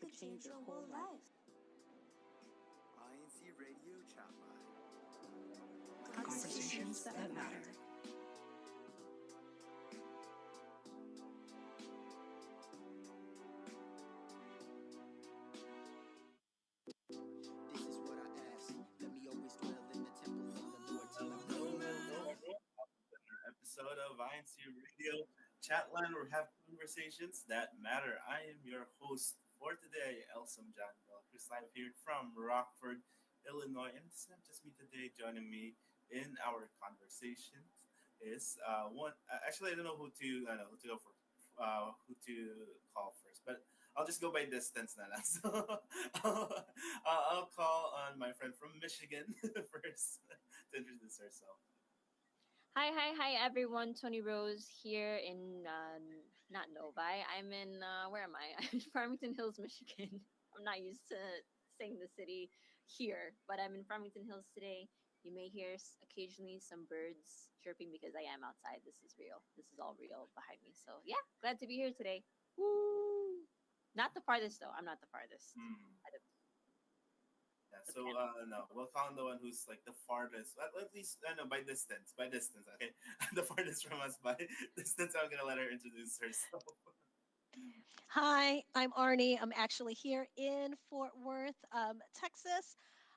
could change your whole life. INCRadio Chatline. Conversations that matter. This is what I ask. Let me always dwell in the temple of the Lord till I'm Hello, hello, everyone. Another episode of INC Radio Chatline, where we have conversations that matter. I am your host for today, Elsam John Chris live here from Rockford, Illinois. And it's not just me today. Joining me in our conversations is one. Actually, I don't know who to. I know who to go for. Who to call first, but I'll just go by distance now. So I'll call on my friend from Michigan first to introduce herself. Hi, everyone. Tony Rose here in not Novi. I'm in where am I? I'm in Farmington Hills, Michigan. I'm not used to saying the city here, but I'm in Farmington Hills today. You may hear occasionally some birds chirping because I am outside. This is real. This is all real behind me. So yeah, glad to be here today. Woo! Not the farthest though. I'm not the farthest. Hmm. I don't- Yeah, but so no, we'll count the one who's like the farthest, at least I know by distance, okay, the farthest from us by distance. I'm gonna let her introduce herself. Hi, I'm Arnie. I'm actually here in Fort Worth, Texas.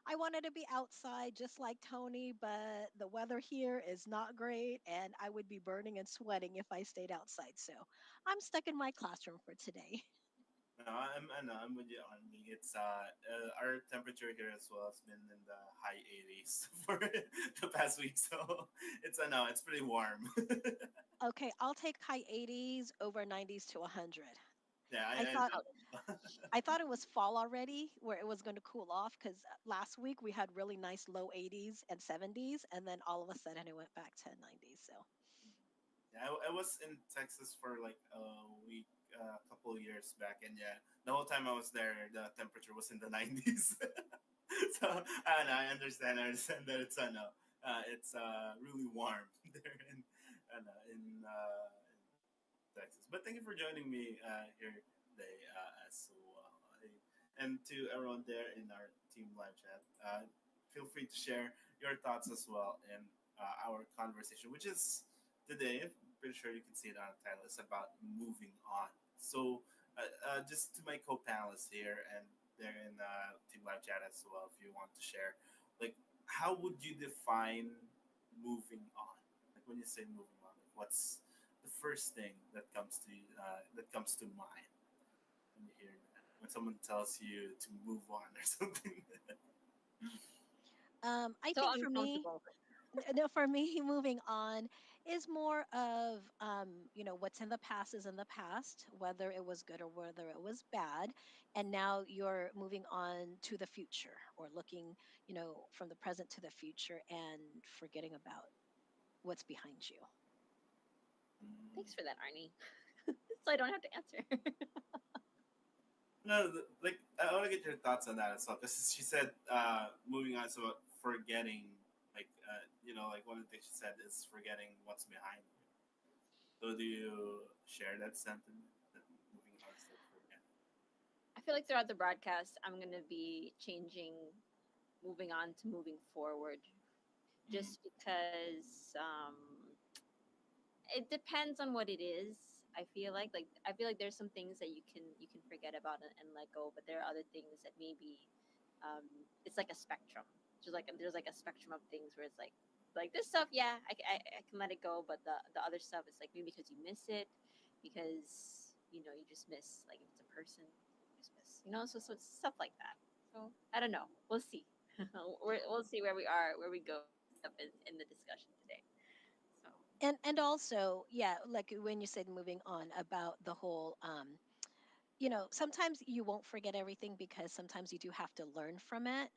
I wanted to be outside just like Tony, but the weather here is not great, and I would be burning and sweating if I stayed outside. So I'm stuck in my classroom for today. No, I know, I'm with you on me. It's our temperature here as well has been in the high 80s for the past week, so it's I know it's pretty warm. Okay, I'll take high 80s over 90s to 100. Yeah, I I thought know. I thought it was fall already, where it was going to cool off because last week we had really nice low 80s and 70s, and then all of a sudden it went back to 90s. So, Yeah, I was in Texas for like a week, a couple of years back, and yeah, the whole time I was there, the temperature was in the 90s. So I understand. I understand that it's really warm there in Texas. But thank you for joining me here today as well. And to everyone there in our team live chat, feel free to share your thoughts as well in our conversation, which is today. I'm pretty sure you can see it on the title. It's about moving on. So, just to my co-panelists here and there in team live chat as well, if you want to share, like, how would you define moving on? Like when you say moving on, like what's the first thing that comes to mind when you hear that? When someone tells you to move on or something. I So think for me, uncomfortable. no, for me, moving on is more of, what's in the past is in the past, whether it was good or whether it was bad. And now you're moving on to the future or looking, from the present to the future and forgetting about what's behind you. Mm. Thanks for that, Arnie. So I don't have to answer. No, like I want to get your thoughts on that as well because she said moving on is about forgetting, like like one of the things she said is forgetting what's behind you. So do you share that sentiment that moving on is like forgetting? I feel like throughout the broadcast, I'm going to be changing, moving on to moving forward, Mm. just because it depends on what it is. I feel like there's some things that you can forget about and let go, but there are other things that maybe it's like a spectrum. Just like there's like a spectrum of things where it's like this stuff, yeah, I can let it go, but the other stuff is like maybe because you miss it, because you just miss, like if it's a person, you just miss, so it's stuff like that. So I don't know. We'll see. We'll see where we are, where we go up in the discussion today. So. And also, yeah, like when you said moving on about the whole, sometimes you won't forget everything because sometimes you do have to learn from it.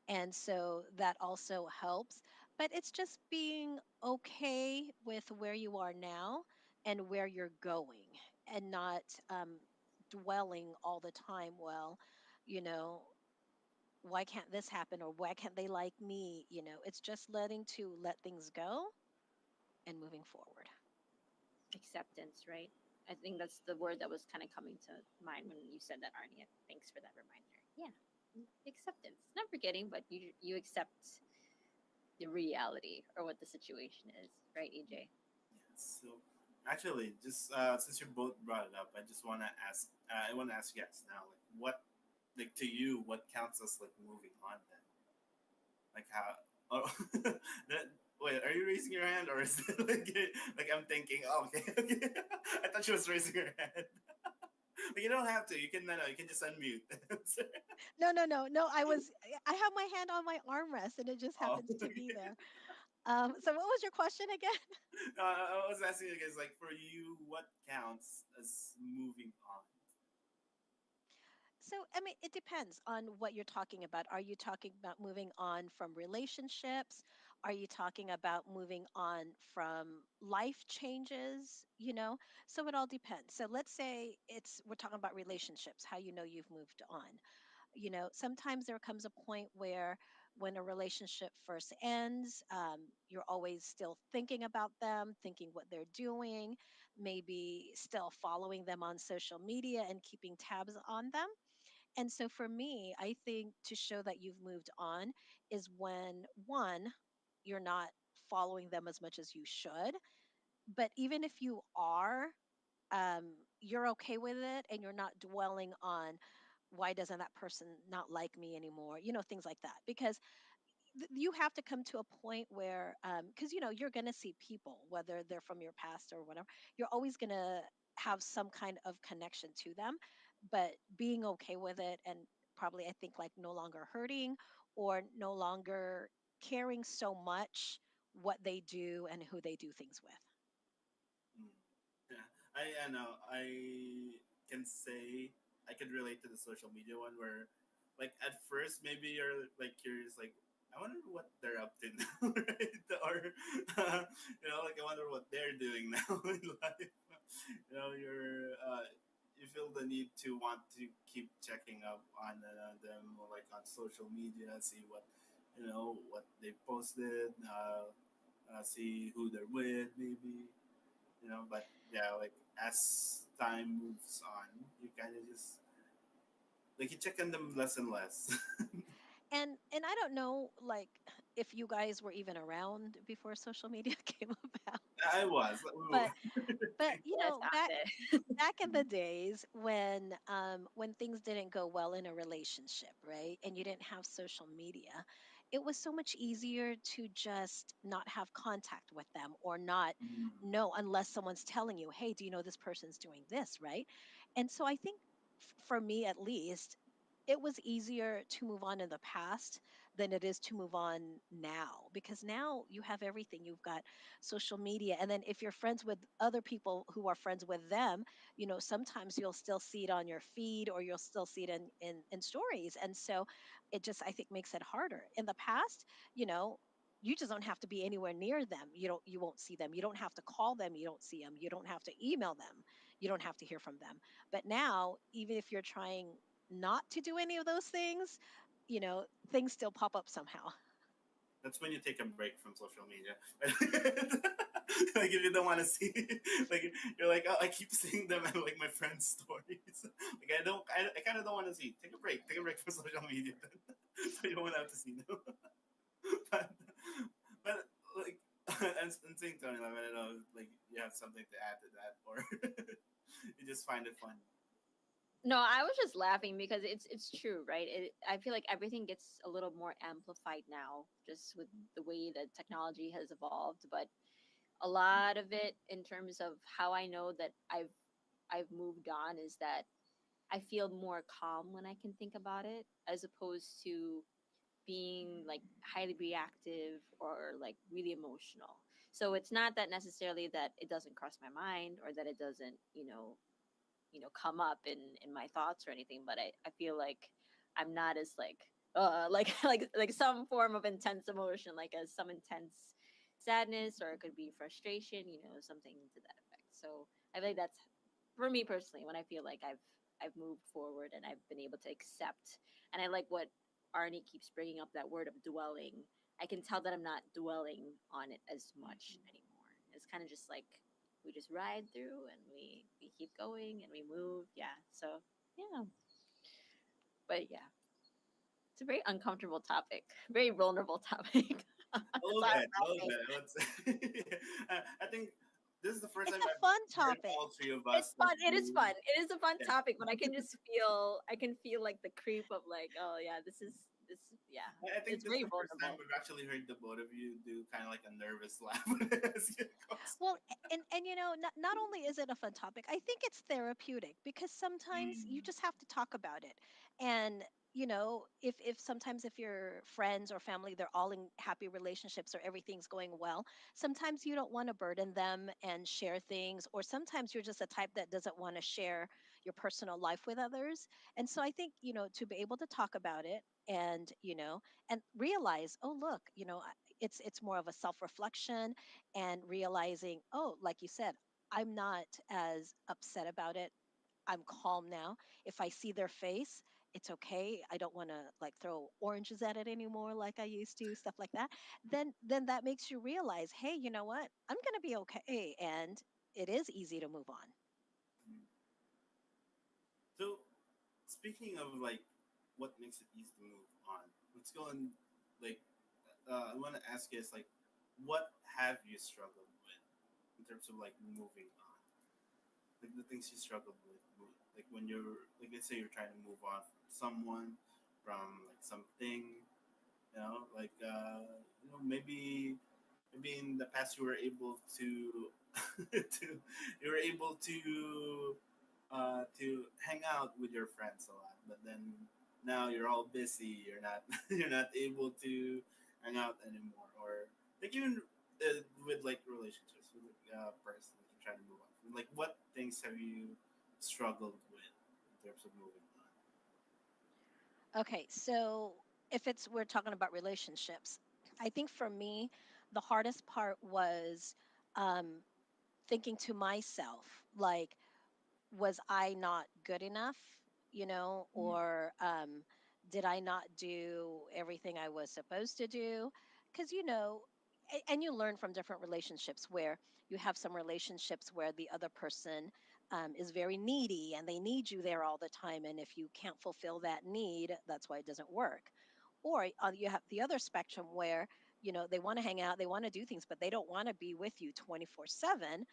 And so that also helps. But it's just being okay with where you are now and where you're going and not dwelling all the time. Well, you know, why can't this happen or why can't they like me? It's just let things go and moving forward. Acceptance, right? I think that's the word that was kind of coming to mind when you said that, Arnie. Thanks for that reminder. Yeah, acceptance, not forgetting, but you accept the reality or what the situation is, right, EJ? Yes. So actually, just since you both brought it up, I just want to ask. I want to ask you guys now, like, what, like, to you, what counts as like moving on? Then, like, how? Oh, that. Wait, are you raising your hand, or is it like I'm thinking? Oh, okay, okay. I thought she was raising her hand. But you don't have to. You can no, no. You can just unmute. No, no, no, no. I have my hand on my armrest, and it just Oh, happens to be okay. there. So what was your question again? No, I was asking you guys, like, for you, what counts as moving on? So, I mean, it depends on what you're talking about. Are you talking about moving on from relationships? Are you talking about moving on from life changes? So it all depends. So let's say we're talking about relationships, how you know you've moved on. Sometimes there comes a point where when a relationship first ends, you're always still thinking about them, thinking what they're doing, maybe still following them on social media and keeping tabs on them. And so for me, I think to show that you've moved on is when one, you're not following them as much as you should. But even if you are, you're okay with it and you're not dwelling on why doesn't that person not like me anymore, things like that. Because you have to come to a point where because you're going to see people, whether they're from your past or whatever, you're always going to have some kind of connection to them, but being okay with it, and probably I think like no longer hurting or no longer caring so much what they do and who they do things with. Mm. Yeah, I know. I can say I could relate to the social media one where, like, at first maybe you're like curious, like, I wonder what they're up to now, right? Or, like, I wonder what they're doing now in life. You feel the need to want to keep checking up on them, or like on social media, see what they posted, see who they're with, maybe. But yeah, like, as time moves on, you kind of just, like, you check on them less and less. And I don't know, like, if you guys were even around before social media came about, I was, we but were. but you Yes, know back Ate. back in the days when things didn't go well in a relationship, right? And you didn't have social media, it was so much easier to just not have contact with them or not Mm, know unless someone's telling you, hey, do you know this person's doing this, right? And so I think for me at least, it was easier to move on in the past than it is to move on now, because now you have everything. You've got social media, and then if you're friends with other people who are friends with them, sometimes you'll still see it on your feed or you'll still see it in stories. And so it just, I think, makes it harder. In the past, you know you just don't have to be anywhere near them. You won't see them. You don't have to call them. You don't see them. You don't have to email them. You don't have to hear from them. But now, even if you're trying not to do any of those things, things still pop up somehow. that's when you take a break from social media. Like, if you don't want to see, like, you're like, oh, I keep seeing them and like my friends' stories. Like, I kind of don't want to see. Take a break from social media, then, so you won't have to see them. but, but like, and saying Tony, like, I don't know, like, you have something to add to that, or you just find it fun. No, I was just laughing because it's true, right? I feel like everything gets a little more amplified now, just with the way that technology has evolved. But a lot of it, in terms of how I know that I've moved on, is that I feel more calm when I can think about it, as opposed to being like highly reactive or like really emotional. So it's not that necessarily that it doesn't cross my mind or that it doesn't, come up in my thoughts or anything, but I feel like I'm not as like like some form of intense emotion, like as some intense sadness, or it could be frustration, something to that effect. So I feel like that's, for me personally, when I feel like I've moved forward and I've been able to accept. And I like what Arnie keeps bringing up, that word of dwelling. I can tell that I'm not dwelling on it as much anymore. It's kind of just like we just ride through and we keep going and we move. Yeah. So yeah, but yeah, it's a very uncomfortable topic, very vulnerable topic. A That's little all I'm bit, a little saying. bit. I think this is the first It's time a I've fun heard topic. all three of It's us like fun. It is do. fun. It is a fun Yeah, topic, but I can just feel. I can feel like the creep of like, oh yeah, this is this. Yeah, I think it's this is very the first time vulnerable. we've actually heard the both of you do kind of like a nervous laugh as it goes. Well, and not only is it a fun topic, I think it's therapeutic because sometimes you Mm, just have to talk about it. And if sometimes if your friends or family they're all in happy relationships or everything's going well, sometimes you don't want to burden them and share things, or sometimes you're just a type that doesn't want to share your personal life with others. And so I think, to be able to talk about it and realize, oh look, it's more of a self-reflection and realizing, oh, like you said, I'm not as upset about it. I'm calm now. If I see their face, it's okay. I don't want to like throw oranges at it anymore like I used to, stuff like that. Then that makes you realize, hey, you know what? I'm going to be okay, and it is easy to move on. mm. So speaking of like what makes it easy to move on, let's go and like I want to ask you is like what have you struggled with in terms of like moving on, like the things you struggled with, like when you're like let's say you're trying to move on from someone, from like something, like maybe in the past you were able to to you were able to hang out with your friends a lot, but then now you're all busy. You're not you're not able to hang out anymore, or like even with like relationships with like, person that you're trying to move on from. Like, what things have you struggled with in terms of moving Okay, so if it's we're talking about relationships, I think for me, the hardest part was um, thinking to myself, like, was I not good enough, on? or did I not do everything I was supposed to do? Because, and you learn from different relationships where you have some relationships where the other person is very needy and they need you there all the time. And if you can't fulfill that need, that's why it doesn't work. Or you have the other spectrum where, they want to hang out, they want to do things, but they don't want to be with you 24/7.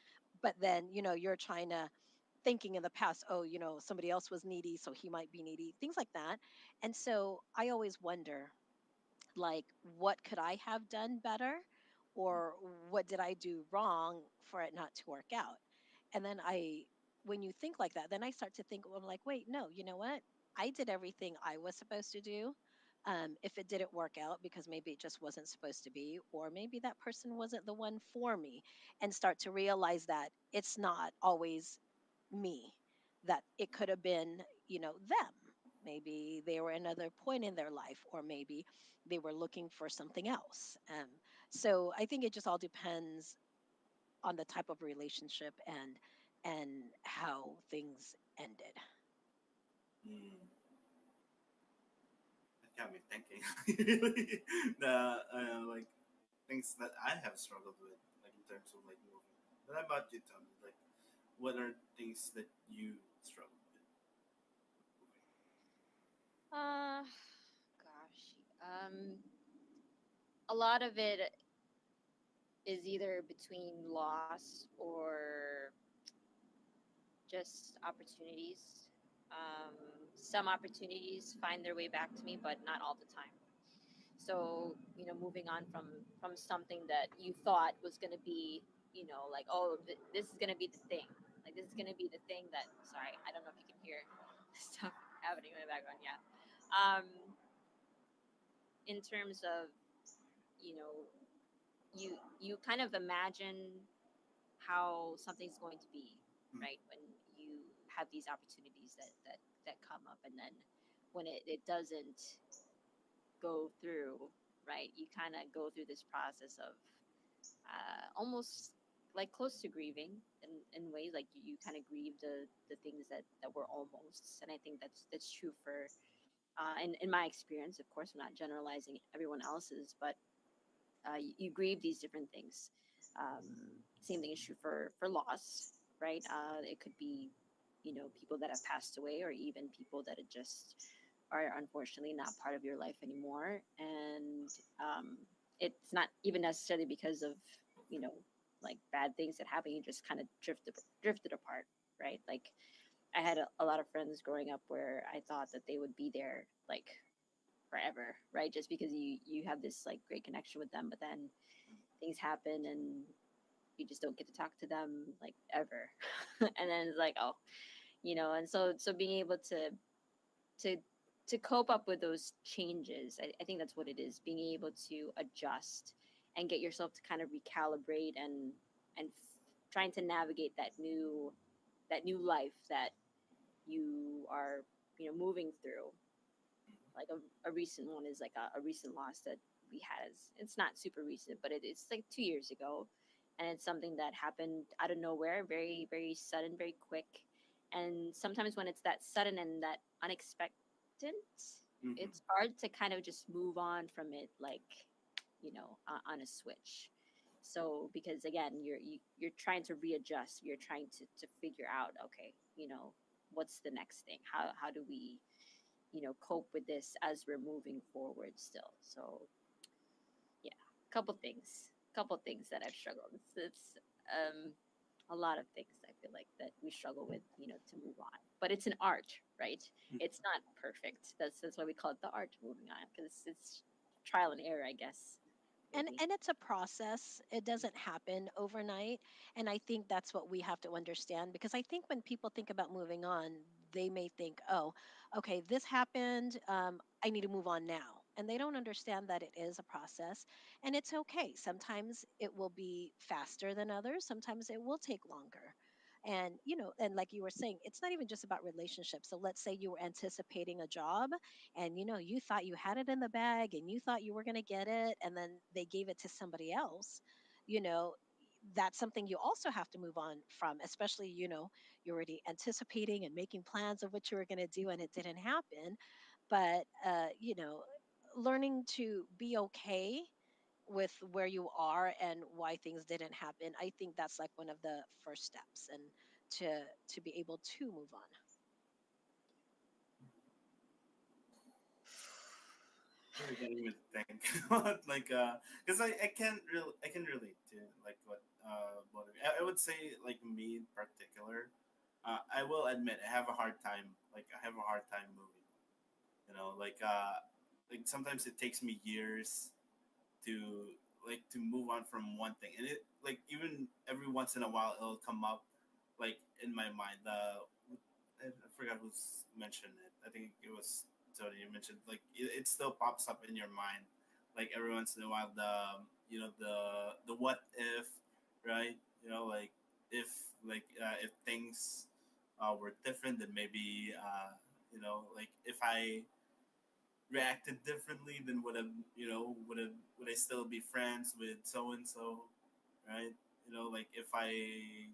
But then, you're trying to thinking in the past, oh, somebody else was needy, so he might be needy, things like that. And so I always wonder, like, what could I have done better? Or what did I do wrong for it not to work out? And then when you think like that, then I start to think, well, I'm like, wait, no, you know what? I did everything I was supposed to do. If it didn't work out because maybe it just wasn't supposed to be, or maybe that person wasn't the one for me, and start to realize that it's not always me, that it could have been, them. Maybe they were another point in their life, or maybe they were looking for something else. So I think it just all depends on the type of relationship and how things ended. Mm, that got me thinking. Really, the like things that I have struggled with, like in terms of like moving. What about you, Tommy? Like, what are things that you struggle with moving Uh, gosh. A lot of it is either between loss or just opportunities. Um, some opportunities find their way back to me, but not all the time. So moving on from something that you thought was going to be, like, oh, this is going to be the thing. Like, this is going to be the thing that. Sorry, I don't know if you can hear stuff happening in the background. Yeah. In terms of, you know, you kind of imagine how something's going to be, on? right? When you have these opportunities that come up, and then when it doesn't go through, right? You kind of go through this process of almost like close to grieving in ways, like you kind of grieve the things that were almost. And I think that's true for in my experience. Of course, I'm not generalizing everyone else's, but you grieve these different things. Same thing is true for loss, right? It could be, people that have passed away, or even people that are just are unfortunately not part of your life anymore. And it's not even necessarily because of, you know, like bad things that happen. You just kind of drifted apart, right? Like I had a lot of friends growing up where I thought that they would be there like forever, right? Just because you have this like great connection with them, but then things happen and you just don't get to talk to them like ever. And then it's like, oh, and so being able to to cope up with those changes, I think that's what it is, being able to adjust and get yourself to kind of recalibrate and trying to navigate that new life that you are moving through. Like a recent one is like a recent loss that we had. It's not super recent, but it's like 2 years ago, and it's something that happened out of nowhere, very very sudden, very quick. And sometimes when it's that sudden and that unexpected, Mm-hmm. it's hard to kind of just move on from it, like on a switch. So because again, you're trying to readjust, you're trying to figure out, okay, what's the next thing, how do we cope with this as we're moving forward still. So yeah, couple things that I've struggled. It's a lot of things I feel like that we struggle with, to move on. But it's an art, right? It's not perfect. That's why we call it the art of moving on, because it's trial and error, I guess. and Maybe. and it's a process. It doesn't happen overnight, and I think that's what we have to understand, because I think when people think about moving on, they may think, oh, okay, this happened, I need to move on now, and they don't understand that it is a process. And it's okay, sometimes it will be faster than others, sometimes it will take longer. And and like you were saying, it's not even just about relationships. So let's say you were anticipating a job, and you thought you had it in the bag, and you thought you were going to get it, and then they gave it to somebody else. you know that's something you also have to move on from, especially you're already anticipating and making plans of what you were going to do, and it didn't happen. But learning to be okay with where you are and why things didn't happen, I think that's like one of the first steps, and to be able to move on. Really getting me to think like because I can relate to like what both of you. I would say like me in particular, I will admit I have a hard time, I have a hard time moving, like sometimes it takes me years to to move on from one thing, and it like even every once in a while it'll come up like in my mind. I forgot who's mentioned it. I think it was Tony. You mentioned like it still pops up in your mind, like every once in a while. The what if, right? Like if if things were different, then maybe like if I reacted differently, then would I still be friends with so and so, right? Like if I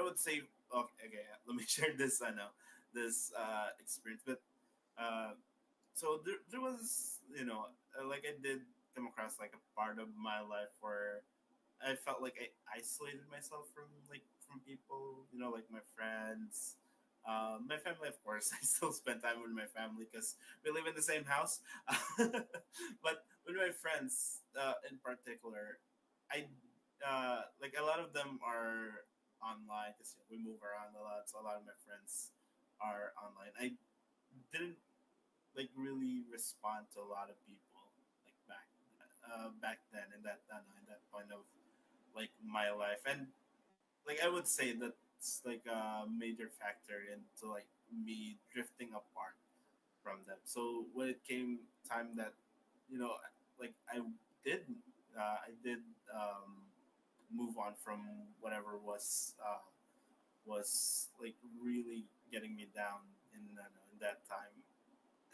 would say, okay, let me share this. I know this experience, but uh, so there was like I did come across like a part of my life where I felt like I isolated myself from people, like my friends, my family. Of course, I still spend time with my family because we live in the same house. But with my friends, in particular, I like a lot of them are online because we move around a lot. So a lot of my friends are online. I didn't like really respond to a lot of people like back then in that point of like my life, and like I would say that's like a major factor into like me drifting apart from them. So when it came time that you know like did I did move on from whatever was like really getting me down in that time,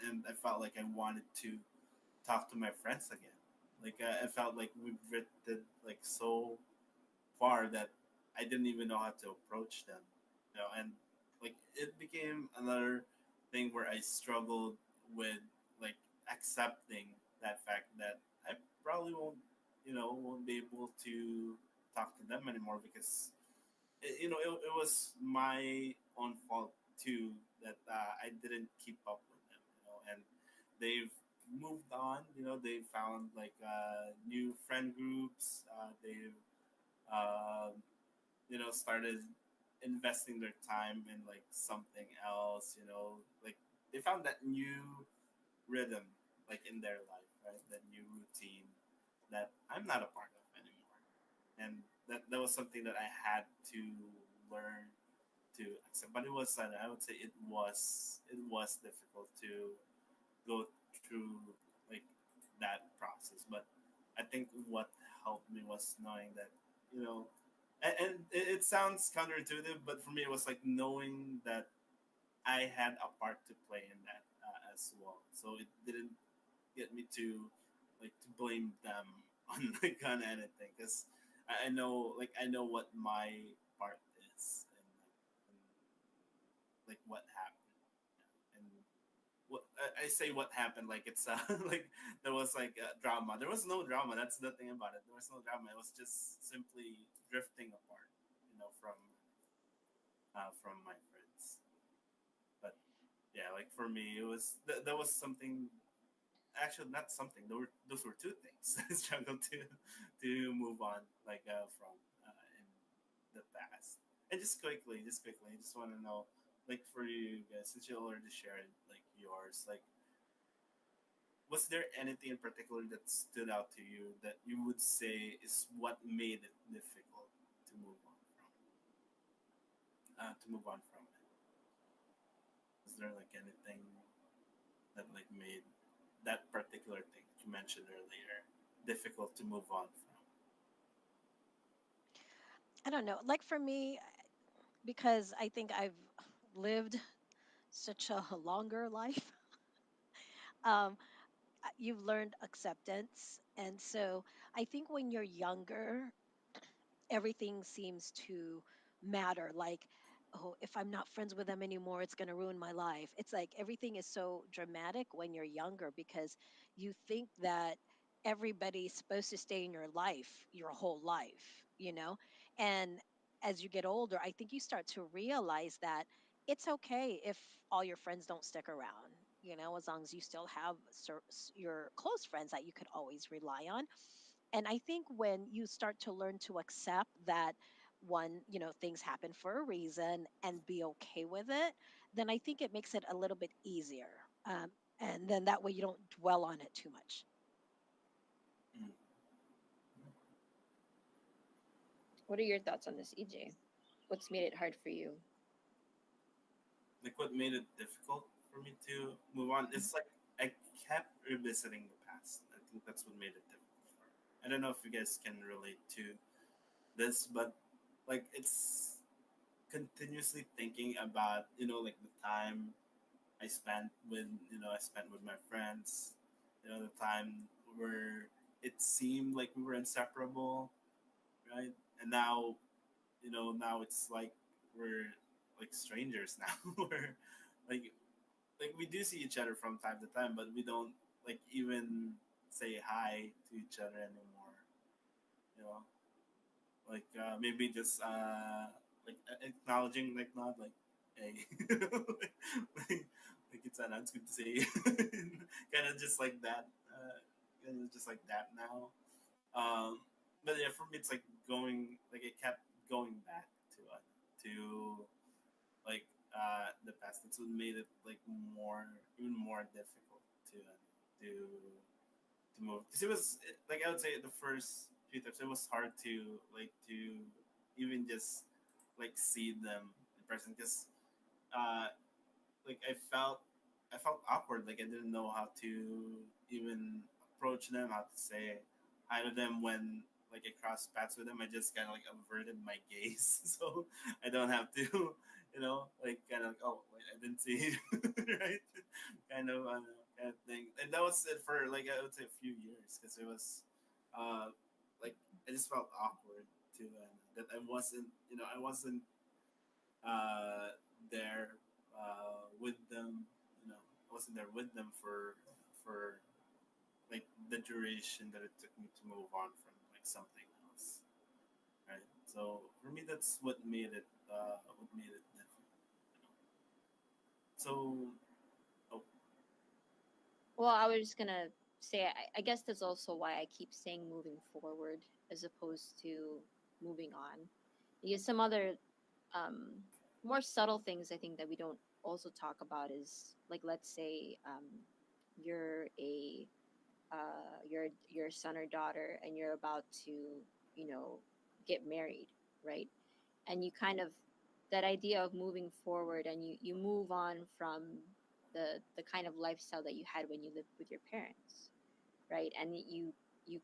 and I felt like I wanted to talk to my friends again. Like I felt like we drifted like so far that I didn't even know how to approach them. And like it became another thing where I struggled with like accepting that fact that I probably won't be able to. talk to them anymore because it was my own fault too that I didn't keep up with them, and they've moved on. They found like new friend groups. They've started investing their time in like something else. Like they found that new rhythm like in their life, right? That new routine that I'm not a part of anymore, and that was something that I had to learn to accept. But it was, I would say, it was difficult to go through like that process. But I think what helped me was knowing that you know, and it sounds counterintuitive, but for me it was like knowing that I had a part to play in that as well. So it didn't get me to like to blame them on like on anything because I know what my part is and like what happened. And what I say what happened like it's like there was like drama. There was no drama. That's the thing about it. There was no drama. It was just simply drifting apart, from my friends. But yeah, like for me, it was that was something. Actually, not something. Those were two things I struggled to move on like from in the past. And just quickly, I just want to know, like for you guys, since you already shared like yours, like was there anything in particular that stood out to you that you would say is what made it difficult to move on from it? Is there like anything that like made that particular thing that you mentioned earlier difficult to move on from? I don't know. Like for me, because I think I've lived such a longer life, um, you've learned acceptance. And so I think when you're younger, everything seems to matter. Like, oh, if I'm not friends with them anymore, it's going to ruin my life. It's like everything is so dramatic when you're younger because you think that everybody's supposed to stay in your life your whole life. And as you get older, I think you start to realize that it's okay if all your friends don't stick around, as long as you still have your close friends that you could always rely on. And I think when you start to learn to accept that things happen for a reason and be okay with it, then I think it makes it a little bit easier. And then that way you don't dwell on it too much. Mm. What are your thoughts on this, EJ? What's made it hard for you? Like what made it difficult for me to move on? It's like I kept revisiting the past. I think that's what made it difficult. I don't know if you guys can relate to this, but like it's continuously thinking about like the time I spent with my friends, the time where it seemed like we were inseparable, right? And now it's like we're like strangers now. we're like like we do see each other from time to time, but we don't like even say hi to each other anymore. You know, like maybe just like acknowledging like not like hey, like it's good to see you. Kind of just like that. Kind of just like that now. But yeah, for me it's like going like it kept going back to like the past. That's what made it like even more difficult to move because like I would say the first few times it was hard to even just like see them in person because uh like I felt awkward, like I didn't know how to even approach them, how to say hi to them when like I crossed paths with them. I just kind of like averted my gaze so I don't have to like kind of like, oh wait, I didn't see you right, kind of thing. And that was it for like I would say a few years because it was uh like I just felt awkward too, and that I wasn't uh there with them. I wasn't there with them for like the duration that it took me to move on from like something else, So for me, that's what made it different. So, oh, Well, I was just gonna say, I guess that's also why I keep saying moving forward as opposed to moving on. Because some other um, more subtle things I think that we don't also talk about is like, let's say you're a your son or daughter and you're about to, you know, get married, right? And you kind of, that idea of moving forward, and you move on from the kind of lifestyle that you had when you lived with your parents, right? And you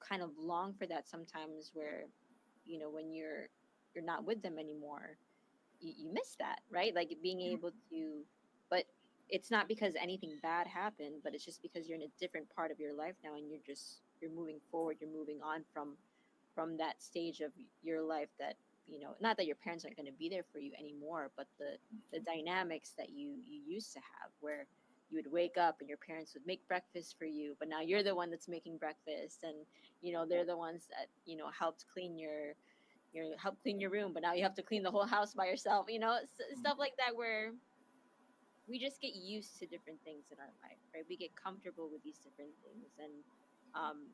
kind of long for that sometimes, where, you know, when you're not with them anymore, you miss that, right? Like being able to, but it's not because anything bad happened, but it's just because you're in a different part of your life now, and you're moving forward, you're moving on from that stage of your life that, you know, not that your parents aren't going to be there for you anymore, but the dynamics that you used to have, where you would wake up and your parents would make breakfast for you, but now you're the one that's making breakfast, and, you know, they're the ones that, you know, helped clean your help clean your room, but now you have to clean the whole house by yourself, you know, stuff like that, where we just get used to different things in our life, right? We get comfortable with these different things, and um,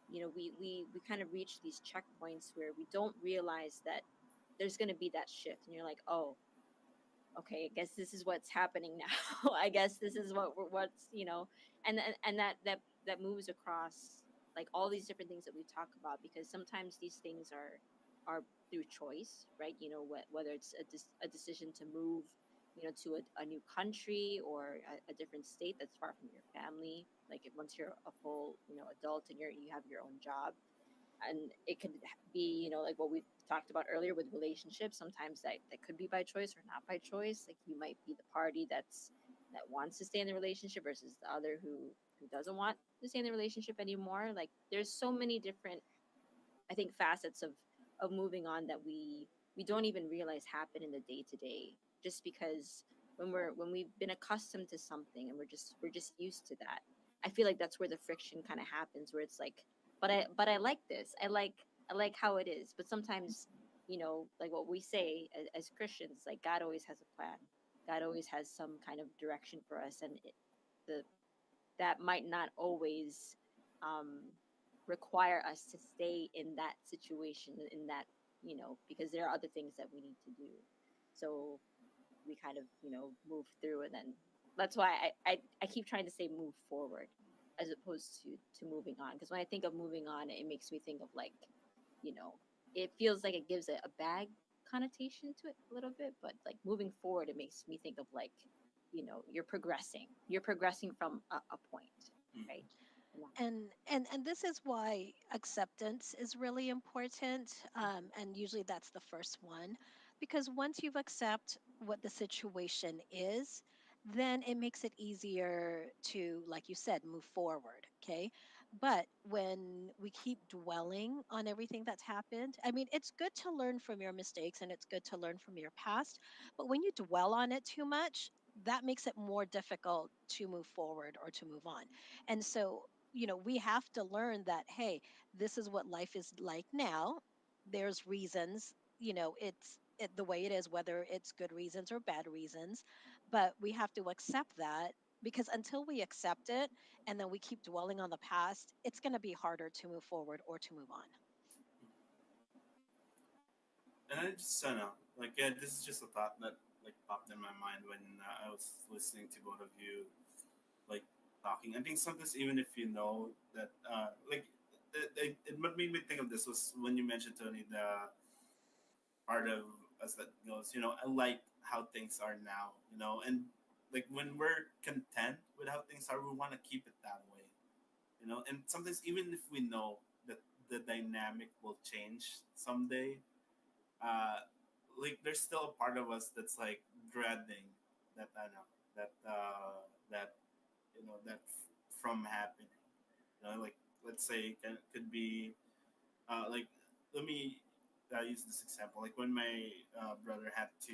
you know, we kind of reach these checkpoints where we don't realize that there's going to be that shift, and you're like, oh, okay, I guess this is what's happening now. I guess this is what's, you know, and that moves across like all these different things that we talk about, because sometimes these things are through choice, right? You know, whether it's a decision to move, you know, to a new country, or a different state that's far from your family. Like once you're a full, you know, adult and you have your own job, and it could be, you know, like what we talked about earlier with relationships, sometimes that could be by choice or not by choice. Like you might be the party that wants to stay in the relationship versus the other who doesn't want to stay in the relationship anymore. Like there's so many different, I think, facets of moving on that we don't even realize happen in the day to day, just because when we've been accustomed to something and we're just used to that. I feel like that's where the friction kind of happens, where it's like, but I like this. I like how it is. But sometimes, you know, like what we say as Christians, like God always has a plan. God always has some kind of direction for us, and the that might not always um, require us to stay in that situation, in that, you know, because there are other things that we need to do. So we kind of, you know, move through, and then that's why I keep trying to say move forward as opposed to moving on, because when I think of moving on, it makes me think of like, you know, it feels like it gives a bad connotation to it a little bit, but like moving forward, it makes me think of like, you know, you're progressing from a point, right? And And this is why acceptance is really important, and usually that's the first one, because once you've accept what the situation is, then it makes it easier to, like you said, move forward. Okay, but when we keep dwelling on everything that's happened, I mean, it's good to learn from your mistakes and it's good to learn from your past, but when you dwell on it too much, that makes it more difficult to move forward or to move on. And so, we have to learn that, hey, this is what life is like now. There's reasons, the way it is, whether it's good reasons or bad reasons, but we have to accept that, because until we accept it and then we keep dwelling on the past, it's going to be harder to move forward or to move on. and I just don't know. Like, yeah, this is just a thought that like popped in my mind when I was listening to both of you like talking. I think sometimes even if you know that, like, what made me think of this was when you mentioned, Tony, the part of us that goes, I like how things are now, and like when we're content with how things are, we want to keep it that way, and sometimes even if we know that the dynamic will change someday, uh, like there's still a part of us that's like dreading that, I know, that from happening, like let's say could be, like let me use this example. Like when my brother had to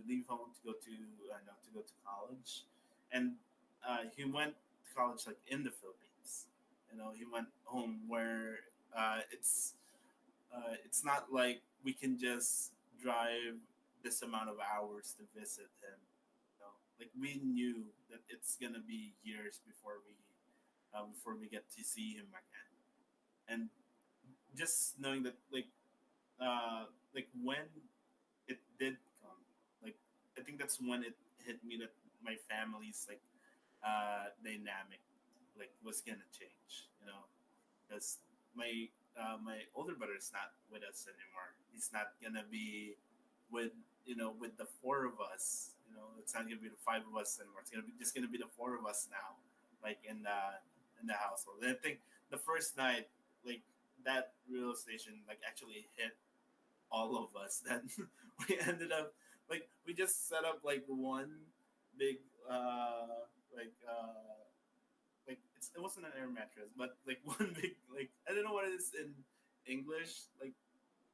leave home to go to college, and he went to college like in the Philippines. He went home where it's it's not like we can just drive this amount of hours to visit him. You know, like we knew that it's gonna be years before we get to see him again, and just knowing that like when it did come, like I think that's when it hit me that my family's like dynamic like was gonna change. You know, because my older brother is not with us anymore. He's not gonna be with with the four of us. You know, it's not gonna be the five of us anymore. It's gonna be the four of us now, like in the household. And I think the first night, like that realization, like actually hit all of us. That we ended up like we just set up like one big like it wasn't an air mattress, but like one big like I don't know what it is in English. Like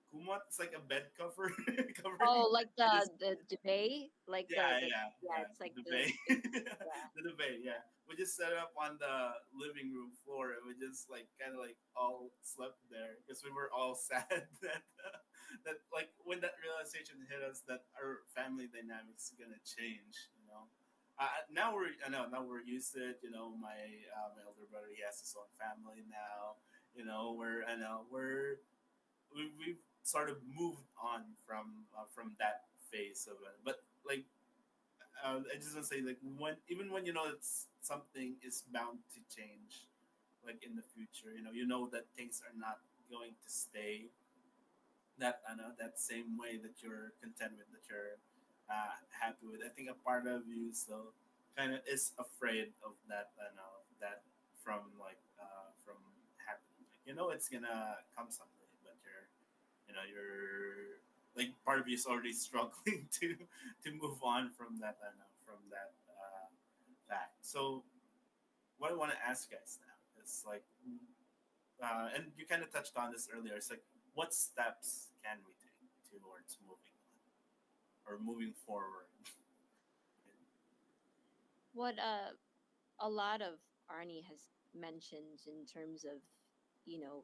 kumot, it's like a bed cover covering. Oh, like We just the duvet, like the yeah, yeah, it's like the the debate, big yeah. the debate. Yeah, we just set it up on the living room floor, and we just like kind of like all slept there because we were all sad that like when that realization hit us that our family dynamics is gonna change. You know, now we're used to it. You know, my older brother, he has his own family now. You know, we've sort of moved on from that phase of it. But like I just want to say like when you know it's something is bound to change, like in the future, you know that things are not going to stay that I know that same way that you're content with, that you're happy with. I think a part of you still kind of is afraid of that. I know that from happening. Like, you know it's gonna come someday, but you're like part of you is already struggling to move on from that. I know from that fact. So what I want to ask you guys now is like, and you kind of touched on this earlier. It's like, what steps can we take towards moving on or moving forward? What a lot of Arnie has mentioned in terms of, you know,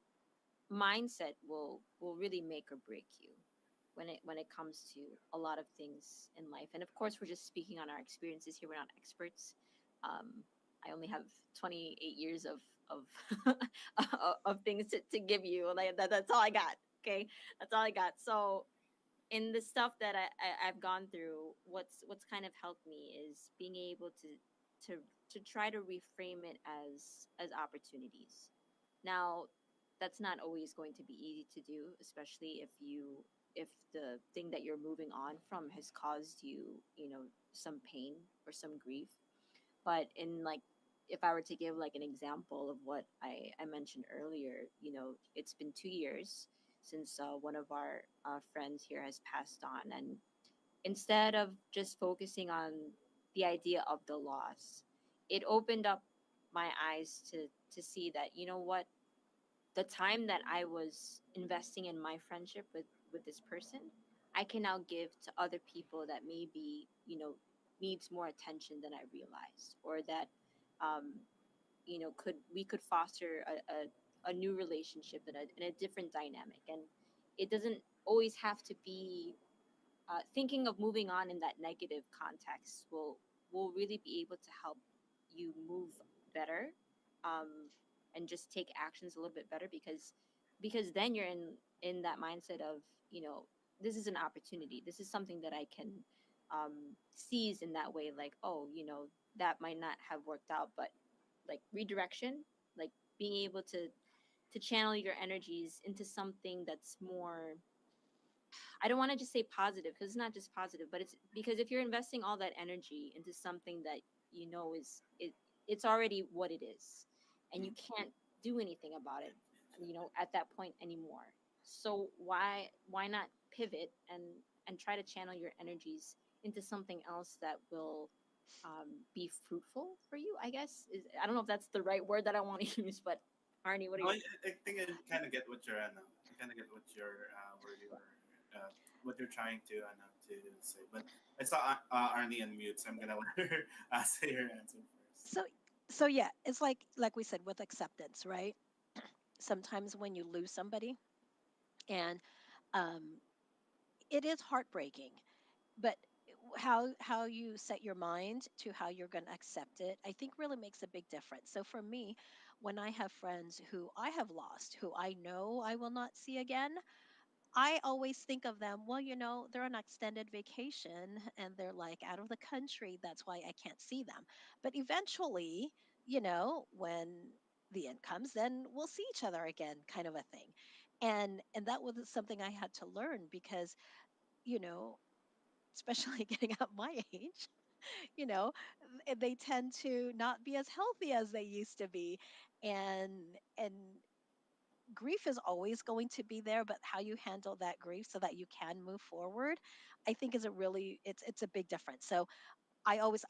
mindset will really make or break you when it comes to a lot of things in life. And of course, we're just speaking on our experiences here. We're not experts. Um, I only have 28 years of of things to give you. Like that's all I got. Okay, that's all I got. So in the stuff that I've gone through, what's kind of helped me is being able to to try to reframe it as opportunities. Now, that's not always going to be easy to do, especially if the thing that you're moving on from has caused you, you know, some pain or some grief. But in like if I were to give like an example of what I mentioned earlier, you know, it's been 2 years since one of our friends here has passed on. And instead of just focusing on the idea of the loss, it opened up my eyes to see that, you know what, the time that I was investing in my friendship with this person, I can now give to other people that maybe, you know, needs more attention than I realized, or that um, you know, could foster a new relationship in a different dynamic. And it doesn't always have to be thinking of moving on in that negative context will really be able to help you move better, um, and just take actions a little bit better, because then you're in that mindset of, you know, this is an opportunity, this is something that I can seize in that way, like, oh, you know, that might not have worked out, but like redirection, like being able to channel your energies into something that's more, I don't want to just say positive, because it's not just positive, but it's because if you're investing all that energy into something that you know it's already what it is, and you Mm, can't do anything about it, can't change you it. know, at that point anymore. So why not pivot and try to channel your energies into something else that will be fruitful for you? I guess I don't know if that's the right word that I want to use, but Arnie, what are No, your I think I kind of get what you're at now. I kind of get what you're trying to say. But I saw Arnie unmute, so I'm gonna let her say her answer first. So so yeah, it's like we said with acceptance, right? Sometimes when you lose somebody, And um, it is heartbreaking, but how you set your mind to how you're going to accept it, I think really makes a big difference. So for me, when I have friends who I have lost, who I know I will not see again, I always think of them, well, they're on extended vacation and they're like out of the country. That's why I can't see them. But eventually, when the end comes, then we'll see each other again, kind of a thing. And that was something I had to learn because, you know, especially getting up my age, you know, they tend to not be as healthy as they used to be. And grief is always going to be there, but how you handle that grief so that you can move forward, I think is a really it's a big difference. So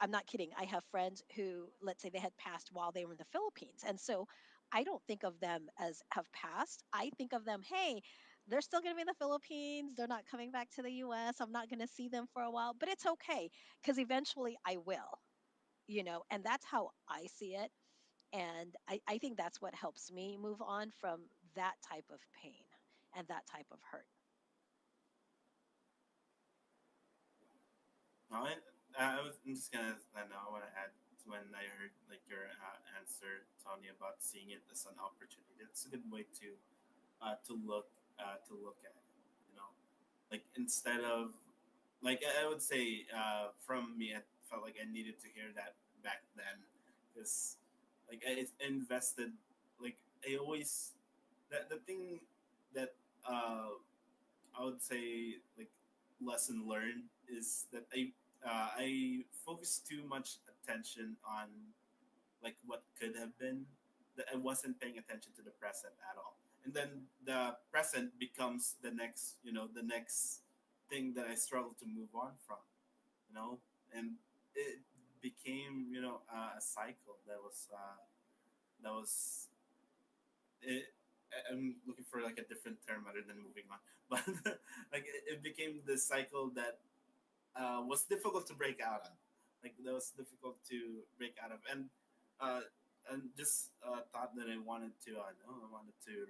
I'm not kidding. I have friends who, let's say, they had passed while they were in the Philippines. And so I don't think of them as have passed. I think of them, hey, they're still going to be in the Philippines. They're not coming back to the US. I'm not going to see them for a while, but it's okay because eventually I will, and that's how I see it. And I think that's what helps me move on from that type of pain and that type of hurt. No, I'm just gonna. I know. I want to add to when I heard like your answer, Tony, about seeing it as an opportunity. It's a good way to look at it. You know, like instead of like I would say from me, I felt like I needed to hear that back then because like I invested. Like I always that the thing that I would say like lesson learned is that I focus too much attention on like what could have been, that I wasn't paying attention to the present at all, and then the present becomes the next thing that I struggle to move on from, you know, and it became a cycle that was it. I'm looking for like a different term other than moving on, but like it became this cycle that was difficult to break out of. Like that was difficult to break out of, uh, and just thought that I wanted to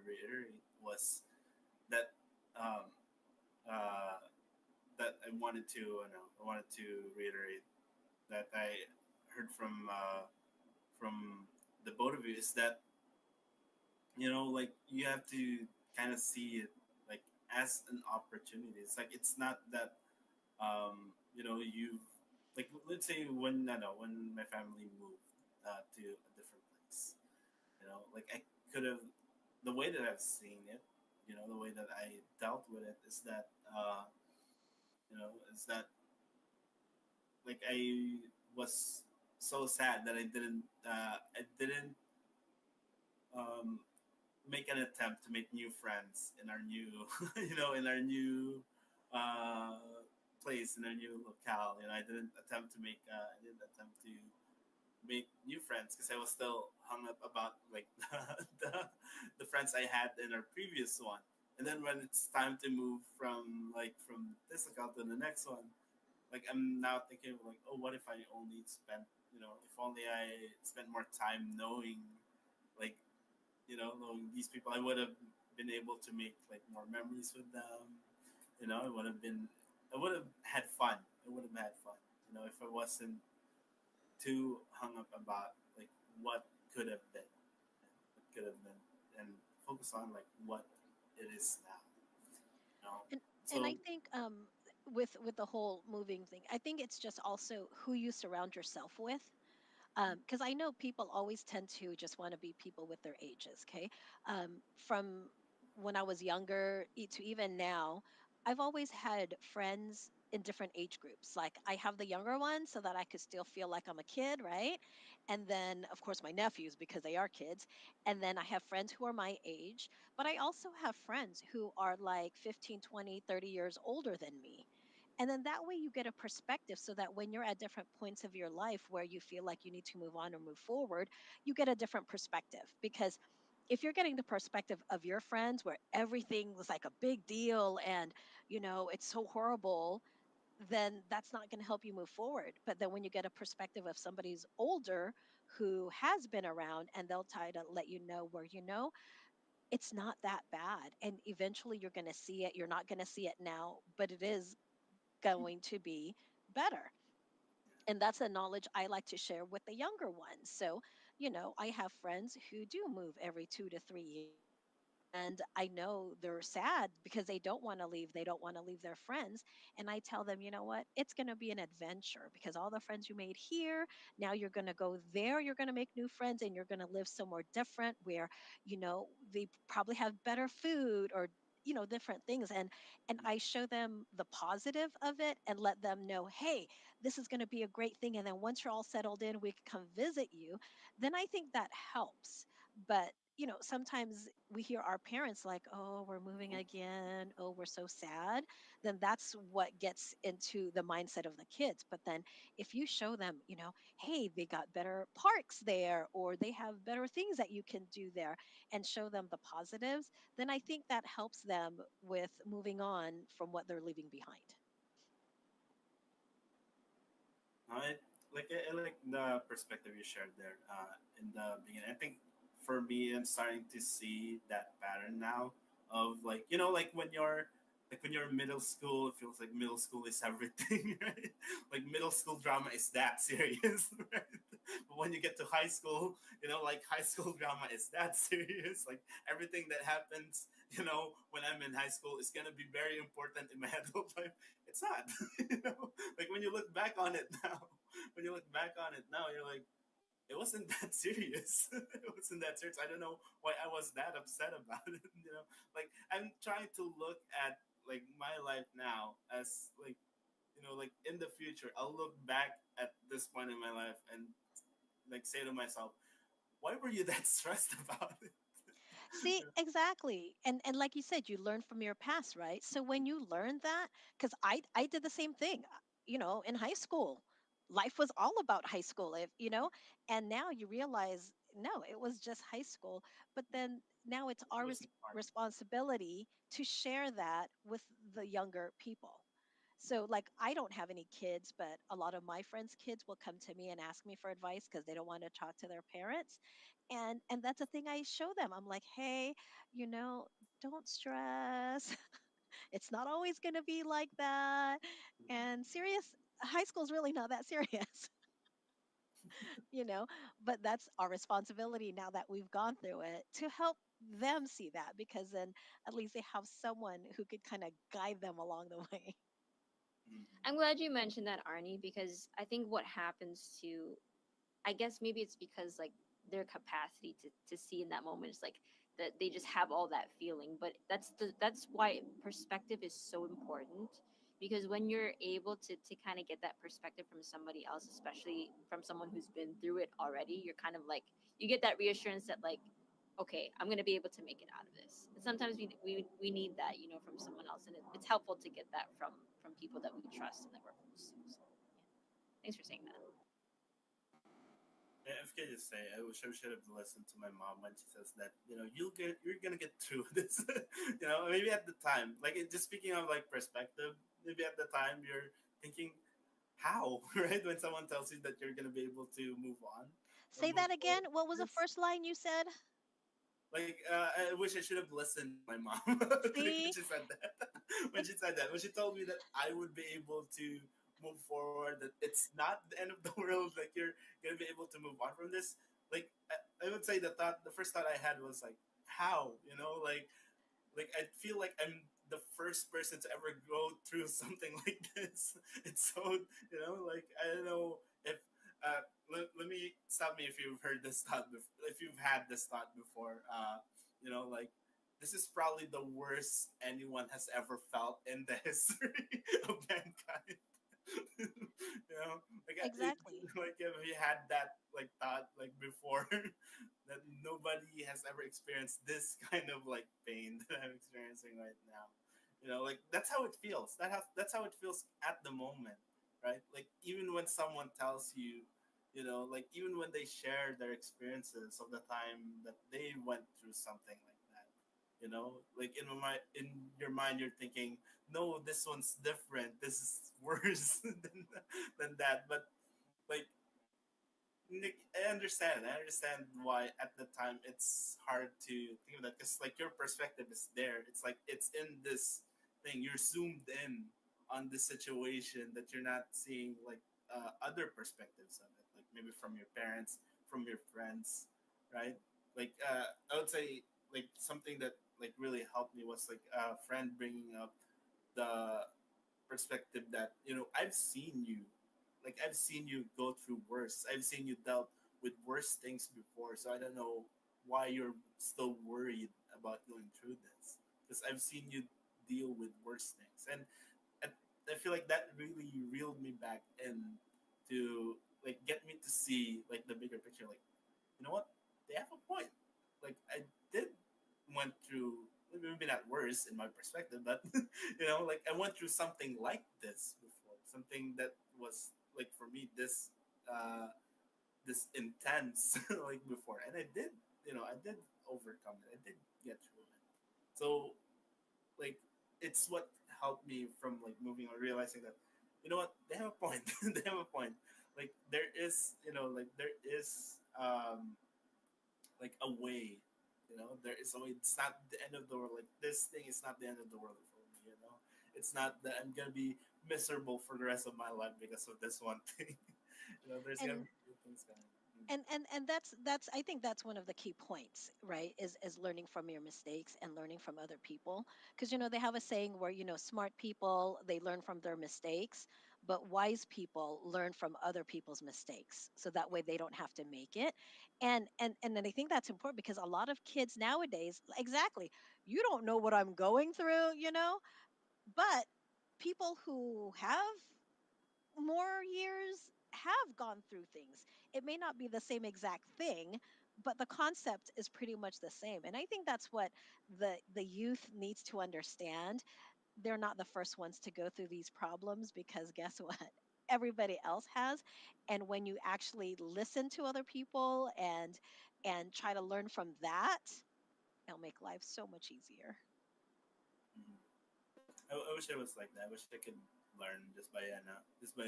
reiterate was that um, uh, that I wanted to reiterate that I heard from the both of you is that like you have to kind of see it like as an opportunity. It's like it's not that you like let's say when I know when my family moved to a different place, like I could have the way that I've seen it, the way that I dealt with it is that is that like I was so sad that I didn't um, make an attempt to make new friends in our new in our new uh, place in our new locale. I didn't attempt to make new friends because I was still hung up about like the friends I had in our previous one. And then when it's time to move from this account to the next one, like I'm now thinking like, oh, what if I only spent if only I spent more time knowing like knowing these people, I would have been able to make like more memories with them. I would have been, I would have had fun. I would have had fun. If I wasn't too hung up about like what could have been, what could have been, and focus on like what it is now. and and I So think with the whole moving thing, I think it's just also who you surround yourself with. Because I know people always tend to just want to be people with their ages. Okay, from when I was younger to even now, I've always had friends in different age groups. Like I have the younger ones so that I could still feel like I'm a kid, right? And then of course my nephews because they are kids. And then I have friends who are my age, but I also have friends who are like 15, 20, 30 years older than me. And then that way you get a perspective so that when you're at different points of your life where you feel like you need to move on or move forward, you get a different perspective. Because if you're getting the perspective of your friends where everything was like a big deal and, it's so horrible, then that's not going to help you move forward. But then when you get a perspective of somebody's older who has been around and they'll try to let you know where, it's not that bad. And eventually you're going to see it. You're not going to see it now, but it is going to be better. And that's a knowledge I like to share with the younger ones. So, I have friends who do move every 2 to 3 years. And I know they're sad because they don't want to leave. They don't want to leave their friends. And I tell them, you know what? It's going to be an adventure because all the friends you made here, now you're going to go there. You're going to make new friends and you're going to live somewhere different where, they probably have better food or, different things. And I show them the positive of it and let them know, hey, this is going to be a great thing. And then once you're all settled in, we can come visit you. Then I think that helps. But sometimes we hear our parents like, oh, we're moving again. Oh, we're so sad. Then that's what gets into the mindset of the kids. But then if you show them, hey, they got better parks there, or they have better things that you can do there, and show them the positives, then I think that helps them with moving on from what they're leaving behind. I like the perspective you shared there in the beginning. I think for me, I'm starting to see that pattern now of like like when you're in middle school, it feels like middle school is everything, right? Like middle school drama is that serious, right? But when you get to high school, like high school drama is that serious. Like everything that happens, when I'm in high school is gonna be very important in my adult life. It's not, like when you look back on it now, you're like, it wasn't that serious. It wasn't that serious. I don't know why I was that upset about it. Like I'm trying to look at like my life now as like like in the future. I'll look back at this point in my life and like say to myself, why were you that stressed about it? See, exactly. And like you said, you learn from your past, right? So when you learn that, because I did the same thing, in high school. Life was all about high school, and now you realize no, it was just high school. But then now it's It our wasn't hard. responsibility to share that with the younger people. So like I don't have any kids, but a lot of my friends' kids will come to me and ask me for advice because they don't want to talk to their parents. And that's a thing I show them. I'm like, hey, you know, don't stress. It's not always going to be like that. And serious high school is really not that serious, you know, but that's our responsibility now that we've gone through it to help them see that because then at least they have someone who could kind of guide them along the way. I'm glad you mentioned that, Arnie, because I think what happens to, I guess maybe it's because like their capacity to see in that moment is like that they just have all that feeling. But that's why perspective is so important, because when you're able to kind of get that perspective from somebody else, especially from someone who's been through it already, you're kind of like you get that reassurance that like, okay, I'm gonna be able to make it out of this. And sometimes we need that, from someone else, and it's helpful to get that from people that we trust and that we're close to. So yeah, thanks for saying that. Yeah, if I could just say, I should have listened to my mom when she says that, you're gonna get through this. Maybe at the time, like just speaking of like perspective, maybe at the time you're thinking, how, right? When someone tells you that you're gonna be able to move on or Say move that forward, again. What was the this first line you said? like I wish I should have listened to my mom like when See? she said that. When she told me that I would be able to move forward, that it's not the end of the world, like you're gonna be able to move on from this. Like I would say the first thought I had was like, how, like I feel like I'm the first person to ever go through something like this. It's so like I don't know if let me stop me if you've heard this thought if you've had this thought before. Like this is probably the worst anyone has ever felt in the history of mankind. Like Exactly. like have you had that like thought like before that nobody has ever experienced this kind of like pain that I'm experiencing right now. Like that's how it feels. That's how it feels at the moment, right? Like even when someone tells you, like even when they share their experiences of the time that they went through something like that, like in your mind you're thinking, no, this one's different. This is worse than that. But like Nick, I understand. I understand why at the time it's hard to think of that because like your perspective is there. It's like it's in this thing. You're zoomed in on this situation that you're not seeing like other perspectives of it, like maybe from your parents, from your friends, right? Like I would say like something that like really helped me was like a friend bringing up the perspective that I've seen you, like I've seen you go through worse. I've seen you dealt with worse things before, so I don't know why you're still worried about going through this, because I've seen you deal with worse things. And I feel like that really reeled me back in to like get me to see like the bigger picture. Like, you know what, they have a point. Like I did went through, maybe not worse in my perspective, but like I went through something like this before, something that was like for me uh this intense like before, and I did, I did overcome it. I did get through it. So like it's what helped me from like moving on, realizing that what, they have a point. They have a point. Like there is, like there is like a way. There is a way. It's not the end of the world. Like this thing is not the end of the world for me. It's not that I'm gonna be miserable for the rest of my life because of this one thing. There's gonna And be good things coming. and that's I think that's one of the key points, right, is learning from your mistakes and learning from other people. Because they have a saying where smart people, they learn from their mistakes, but wise people learn from other people's mistakes, so that way they don't have to make it. And then I think that's important because a lot of kids nowadays, exactly, you don't know what I'm going through, but people who have more years have gone through things. It may not be the same exact thing, but the concept is pretty much the same. And I think that's what the youth needs to understand. They're not the first ones to go through these problems because guess what? Everybody else has. And when you actually listen to other people and try to learn from that, it'll make life so much easier. Mm-hmm. I wish I was like that. I wish I could learn just by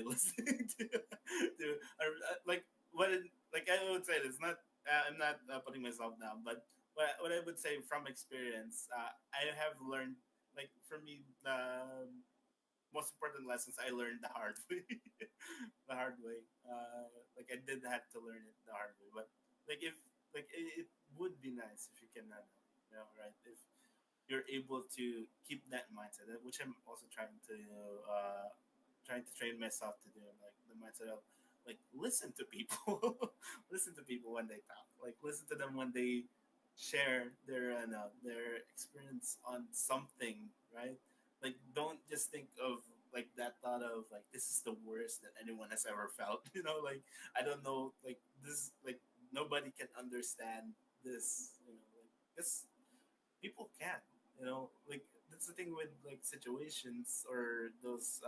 listening to like like I would say it's not. I'm not putting myself down, but what I would say from experience, I have learned, like for me, the most important lessons I learned the hard way. The hard way. Like I did have to learn it the hard way, but like if like it would be nice if you can, right? If you're able to keep that mindset, which I'm also trying to train myself to do, like the mindset of like listen to people, listen to people when they talk, like listen to them when they share their experience on something, right? Like don't just think of like that thought of like this is the worst that anyone has ever felt. Like I don't know, like this, like nobody can understand this, like this people can, like that's the thing with like situations or those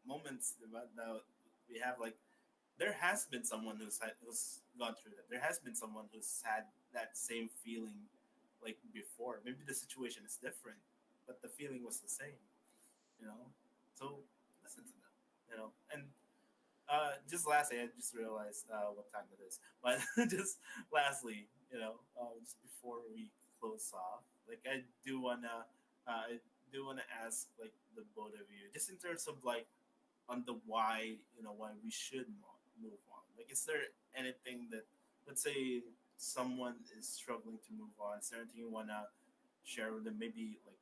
moments that we have, like there has been someone who's gone through that. There has been someone who's had that same feeling like before. Maybe the situation is different, but the feeling was the same, you know so listen to them, and just lastly, I just realized what time it is. But just lastly, just before we close off, like I do wanna ask like the both of you, just in terms of like on the why, why we should move on. Like, is there anything that, let's say, someone is struggling to move on? Is there anything you wanna share with them? Maybe like,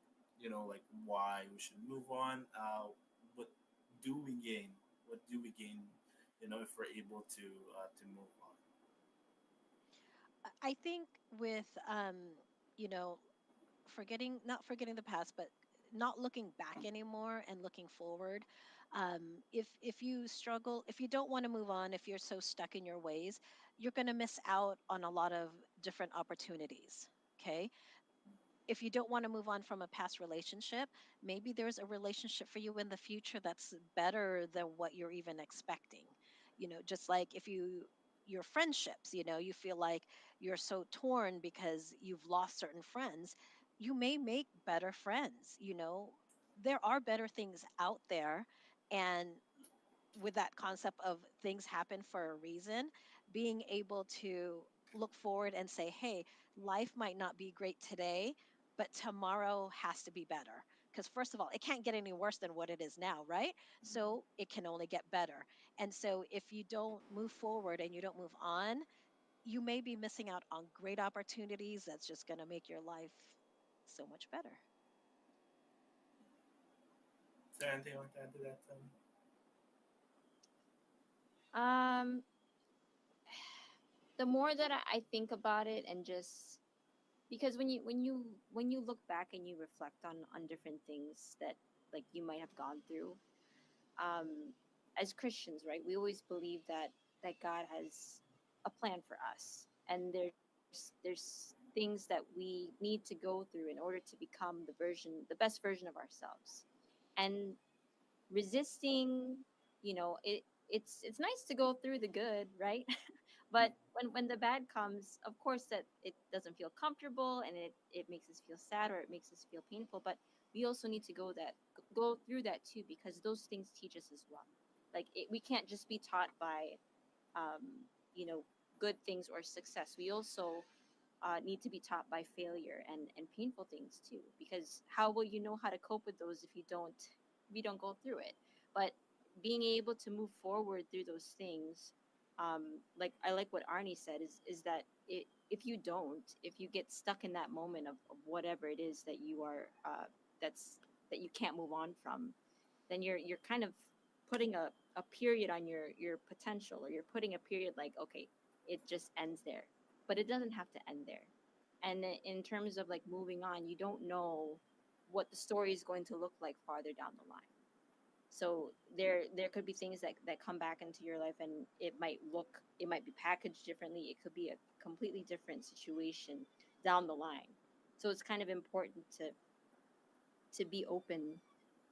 like why we should move on. What do we gain? What do we gain? If we're able to move on. I think with you know forgetting not forgetting the past, but not looking back anymore and looking forward. If you struggle, if you don't want to move on, if you're so stuck in your ways, you're going to miss out on a lot of different opportunities. Okay, if you don't want to move on from a past relationship, maybe there's a relationship for you in the future that's better than what you're even expecting. Just like if your friendships, you feel like you're so torn because you've lost certain friends, you may make better friends. There are better things out there, and with that concept of things happen for a reason, being able to look forward and say, hey, life might not be great today, but tomorrow has to be better. Because, first of all, it can't get any worse than what it is now, right? So it can only get better. And so if you don't move forward and you don't move on, you may be missing out on great opportunities that's just going to make your life so much better. Is there anything you want to add to that? Um, the more that I think about it, and just because when you look back and you reflect on different things that like you might have gone through, um, as Christians, right? We always believe that God has a plan for us, and there's things that we need to go through in order to become the best version of ourselves. And resisting, it's nice to go through the good, right? Mm. But when the bad comes, of course that it doesn't feel comfortable, and it makes us feel sad, or it makes us feel painful. But we also need to go through that too, because those things teach us as well. Like we can't just be taught by um, you know good things or success. We also need to be taught by failure and painful things too, because how will you know how to cope with those if you don't go through it? But being able to move forward through those things, like I like what Arnie said, is that if you get stuck in that moment of whatever it is that you are that's that you can't move on from, then you're kind of putting a period on your potential, or you're putting a period like, okay, it just ends there. But it doesn't have to end there. And in terms of like moving on, you don't know what the story is going to look like farther down the line. So there could be things that come back into your life, and it might be packaged differently. It could be a completely different situation down the line. So it's kind of important to be open,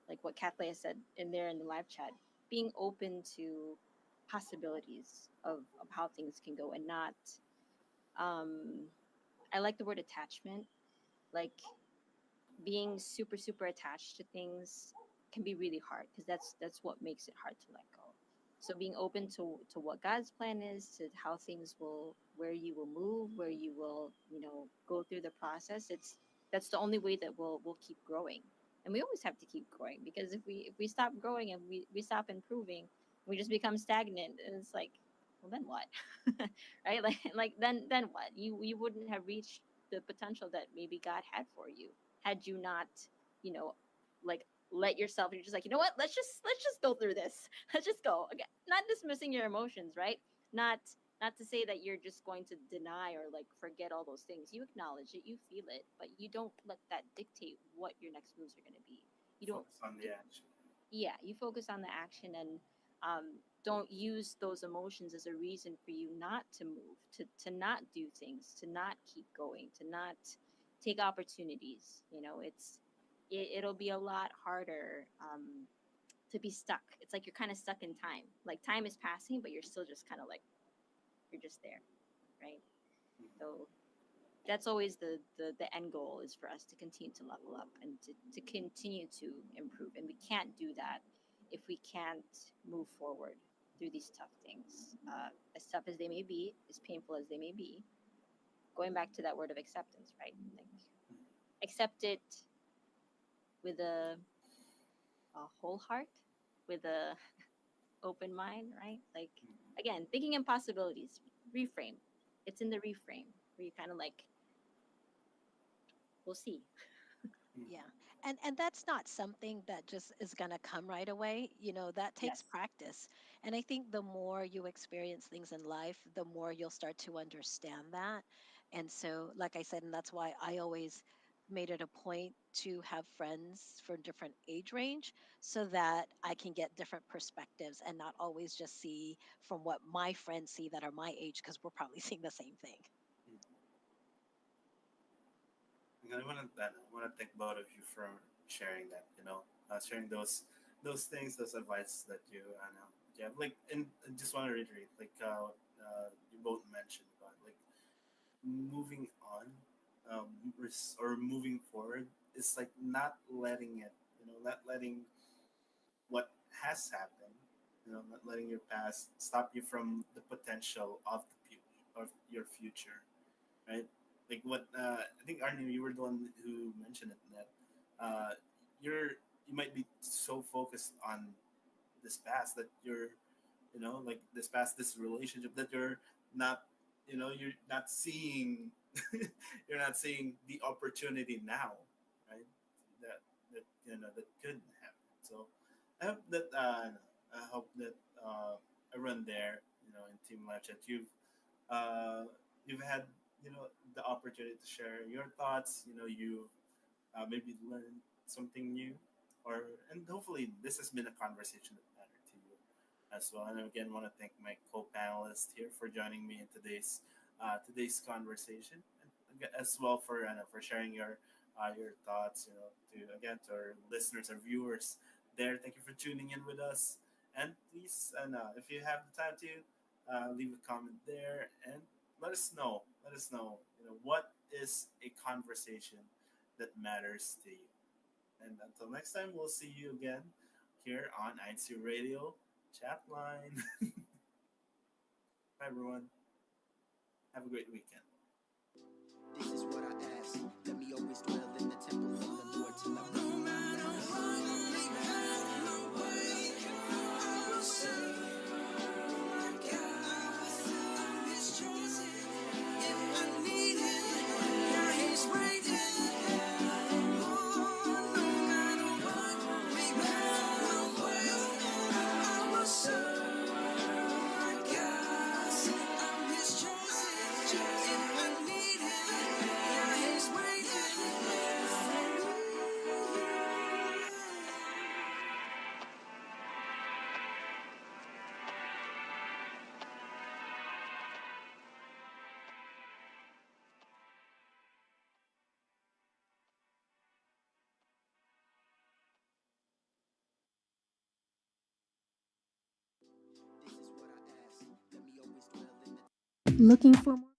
like what Kathleen said in there in the live chat, being open to possibilities of how things can go, and not um I like the word attachment. Like being super super attached to things can be really hard, because that's what makes it hard to let go. So being open to what God's plan is, to how things will, where you will move, where you will, go through the process. That's the only way that we'll keep growing. And we always have to keep growing, because if we stop growing and we stop improving, we just become stagnant, and it's like, well, then what? Right? Like then what? You wouldn't have reached the potential that maybe God had for you, had you not, you know, like let yourself, you're just like, you know what, let's just go through this. Let's just go. Again, not dismissing your emotions, right? Not to say that you're just going to deny or like forget all those things. You acknowledge it, you feel it, but you don't let that dictate what your next moves are going to be. You don't Focus on the action. Yeah, you focus on the action, and don't use those emotions as a reason for you not to move, to not do things, to not keep going, to not take opportunities. It'll be a lot harder to be stuck. It's like you're kind of stuck in time. Like time is passing, but you're still just kind of like, you're just there, right? Mhm. So that's always the end goal, is for us to continue to level up, and to continue to improve. And we can't do that if we can't move forward through these tough things, as tough as they may be, as painful as they may be. Going back to that word of acceptance, right? Like, accept it with a whole heart, with a open mind, right? Like, Mhm. again, thinking in possibilities. Reframe. It's in the reframe where you kind of like, we'll see. Yeah. And that's not something that just is going to come right away. That takes Yes. practice. And I think the more you experience things in life, the more you'll start to understand that. And so, like I said, and that's why I always made it a point to have friends from different age range so that I can get different perspectives and not always just see from what my friends see that are my age, because we're probably seeing the same thing. Mhm. And I want to thank both of you for sharing that. Sharing those things, those advice that you know. Yeah, like, and I just want to reiterate, like, you both mentioned about like moving on, or moving forward. It's like not letting it, not letting what has happened. not letting your past stop you from the potential of of your future, right? Like what I think Arnie, you were the one who mentioned it, that you're you might be so focused on this past that you're, like this past, this relationship, that you're not, you're not seeing you're not seeing the opportunity now, right? That could happen. So I hope that everyone there, in Team Live Chat, uh, you've had, the opportunity to share your thoughts. You maybe learn something new, and hopefully this has been a conversation that mattered to you as well. And again, want to thank my co-panelists here for joining me in today's conversation, and as well for sharing your thoughts. To our listeners, our viewers there, thank you for tuning in with us. And please, if you have the time to, leave a comment there and let us know. Let us know. What is a conversation that matters to you. And until next time, we'll see you again here on INCRadio Chatline. Bye, everyone. Have a great weekend. This is what I ask. Let me always dwell in the temple of the Lord till I bring my This is what I ask. Let me always dwell in the Looking for more